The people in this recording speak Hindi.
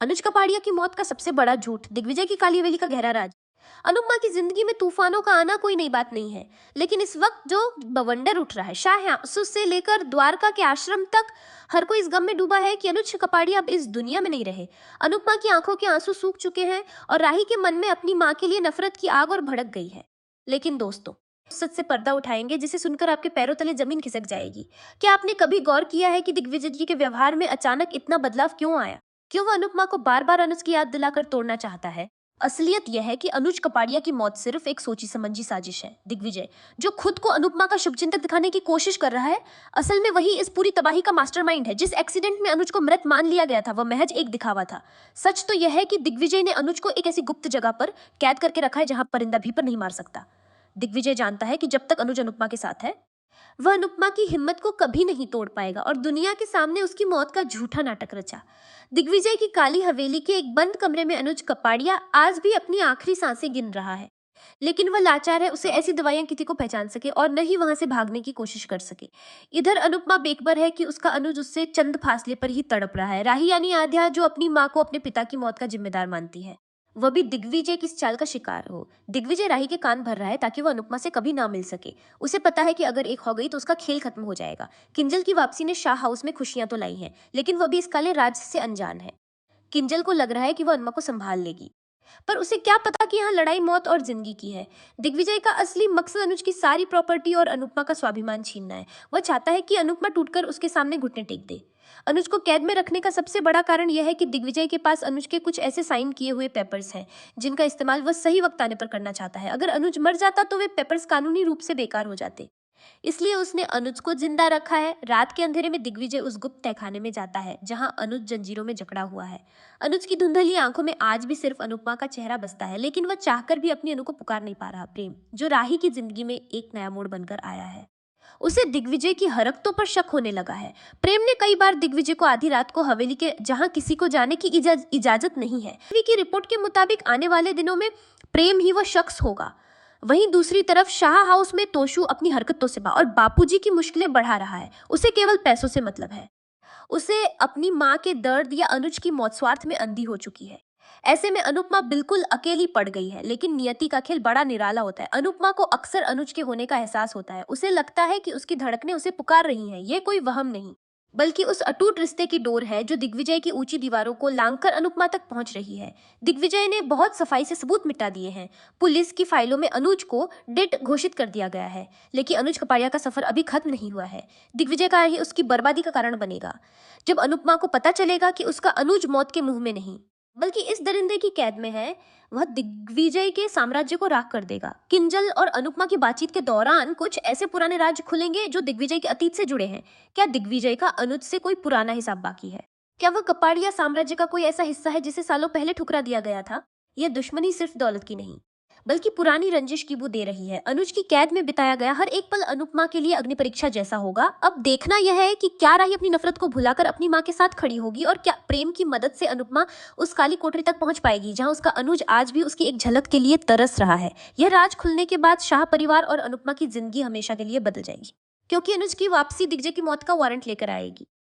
अनुज कपाड़िया की मौत का सबसे बड़ा झूठ, दिग्विजय की काली हवेली का गहरा राज। अनुपमा की जिंदगी में तूफानों का आना कोई नई बात नहीं है, लेकिन इस वक्त जो बवंडर उठ रहा है, शाह आंसू से लेकर द्वारका के आश्रम तक, हर कोई इस गम में डूबा है कि अनुज कपाड़िया अब इस दुनिया में नहीं रहे। अनुपमा की आंखों के आंसू सूख चुके हैं और राही के मन में अपनी माँ के लिए नफरत की आग और भड़क गई है। लेकिन दोस्तों, सच से पर्दा उठाएंगे जिसे सुनकर आपके पैरों तले जमीन खिसक जाएगी। क्या आपने कभी गौर किया है कि दिग्विजय जी के व्यवहार में अचानक इतना बदलाव क्यों आया? क्यों वो अनुपमा को बार बार अनुज की याद दिलाकर तोड़ना चाहता है? असलियत यह है कि अनुज कपाड़िया की मौत सिर्फ एक सोची समझी साजिश है। दिग्विजय, जो खुद को अनुपमा का शुभचिंतक दिखाने की कोशिश कर रहा है, असल में वही इस पूरी तबाही का मास्टरमाइंड है। जिस एक्सीडेंट में अनुज को मृत मान लिया गया था, वह महज एक दिखावा था। सच तो यह है कि दिग्विजय ने अनुज को एक ऐसी गुप्त जगह पर कैद करके रखा है जहां परिंदा भी पर नहीं मार सकता। दिग्विजय जानता है कि जब तक अनुज अनुपमा के साथ है, वह अनुपमा की हिम्मत को कभी नहीं तोड़ पाएगा और दुनिया के सामने उसकी मौत का झूठा नाटक रचा। दिग्विजय की काली हवेली के एक बंद कमरे में अनुज कपाड़िया आज भी अपनी आखिरी सांसें गिन रहा है, लेकिन वह लाचार है। उसे ऐसी दवाइयां किसी को पहचान सके और न ही वहां से भागने की कोशिश कर सके। इधर अनुपमा बेखबर है कि उसका अनुज उससे चंद फासले पर ही तड़प रहा है। राही यानी आध्या, जो अपनी माँ को अपने पिता की मौत का जिम्मेदार मानती है, वह भी दिग्विजय की इस चाल का शिकार हो। दिग्विजय राही के कान भर रहा है ताकि वह अनुपमा से कभी ना मिल सके। उसे पता है कि अगर एक हो गई तो उसका खेल खत्म हो जाएगा। किंजल की वापसी ने शाह हाउस में खुशियां तो लाई हैं, लेकिन वह भी इस काले राज से अनजान है। किंजल को लग रहा है कि वह अनुपमा को संभाल लेगी, पर उसे क्या पता कि यहाँ लड़ाई मौत और जिंदगी की है। दिग्विजय का असली मकसद अनुज की सारी प्रॉपर्टी और अनुपमा का स्वाभिमान छीनना है। वह चाहता है कि अनुपमा टूटकर उसके सामने घुटने टेक दे। अनुज को कैद में रखने का सबसे बड़ा कारण यह है कि दिग्विजय के पास अनुज के कुछ ऐसे साइन किए हुए पेपर्स हैं जिनका इस्तेमाल वह सही वक्त आने पर करना चाहता है। अगर अनुज मर जाता तो वे पेपर्स कानूनी रूप से बेकार हो जाते, इसलिए उसने अनुज को जिंदा रखा है। रात के अंधेरे में दिग्विजय उस गुप्त तहखाने में जाता है जहां अनुज जंजीरों में जकड़ा हुआ है। अनुज की धुंधली आंखों में आज भी सिर्फ अनुपमा का चेहरा बसता है, लेकिन वह चाहकर भी अपनी अनु को पुकार नहीं पा रहा। प्रेम, जो राही की जिंदगी में एक नया मोड़ बनकर आया है, उसे दिग्विजय की हरकतों पर शक होने लगा है। प्रेम ने कई बार दिग्विजय को आधी रात को हवेली के जहां किसी को जाने की इजाजत नहीं है की रिपोर्ट के मुताबिक आने वाले दिनों में प्रेम ही वह शख्स होगा। वहीं दूसरी तरफ शाह हाउस में तोशु अपनी हरकतों से और बापूजी की मुश्किलें बढ़ा रहा है। उसे केवल पैसों से मतलब है। उसे अपनी माँ के दर्द या अनुज की मौत स्वार्थ में अंधी हो चुकी है। ऐसे में अनुपमा बिल्कुल अकेली पड़ गई है, लेकिन नियति का खेल बड़ा निराला होता है। अनुपमा को अक्सर अनुज के होने का एहसास होता है। उसे लगता है कि उसकी धड़कनें उसे पुकार रही हैं। ये कोई वहम नहीं, बल्कि उस अटूट रिश्ते की डोर है जो दिग्विजय की ऊंची दीवारों को लांघकर अनुपमा तक पहुंच रही है। दिग्विजय ने बहुत सफाई से सबूत मिटा दिए हैं। पुलिस की फाइलों में अनुज को डेड घोषित कर दिया गया है, लेकिन अनुज कपाड़िया का सफर अभी खत्म नहीं हुआ है। दिग्विजय का ही उसकी बर्बादी का कारण बनेगा। जब अनुपमा को पता चलेगा कि उसका अनुज मौत के मुंह में नहीं बल्कि इस दरिंदे की कैद में है, वह दिग्विजय के साम्राज्य को राख कर देगा। किंजल और अनुपमा की बातचीत के दौरान कुछ ऐसे पुराने राज्य खुलेंगे जो दिग्विजय के अतीत से जुड़े हैं। क्या दिग्विजय का अनुज से कोई पुराना हिसाब बाकी है? क्या वह कपाड़िया साम्राज्य का कोई ऐसा हिस्सा है जिसे सालों पहले ठुकरा दिया गया था? यह दुश्मनी सिर्फ दौलत की नहीं, बल्कि पुरानी रंजिश की बू दे रही है। अनुज की कैद में बिताया गया हर एक पल अनुपमा के लिए अग्नि परीक्षा जैसा होगा। अब देखना यह है कि क्या राही अपनी नफरत को भुलाकर अपनी माँ के साथ खड़ी होगी, और क्या प्रेम की मदद से अनुपमा उस काली कोठरी तक पहुंच पाएगी जहां उसका अनुज आज भी उसकी एक झलक के लिए तरस रहा है। यह राज खुलने के बाद शाह परिवार और अनुपमा की जिंदगी हमेशा के लिए बदल जाएगी, क्योंकि अनुज की वापसी दिग्विजय की मौत का वारंट लेकर आएगी।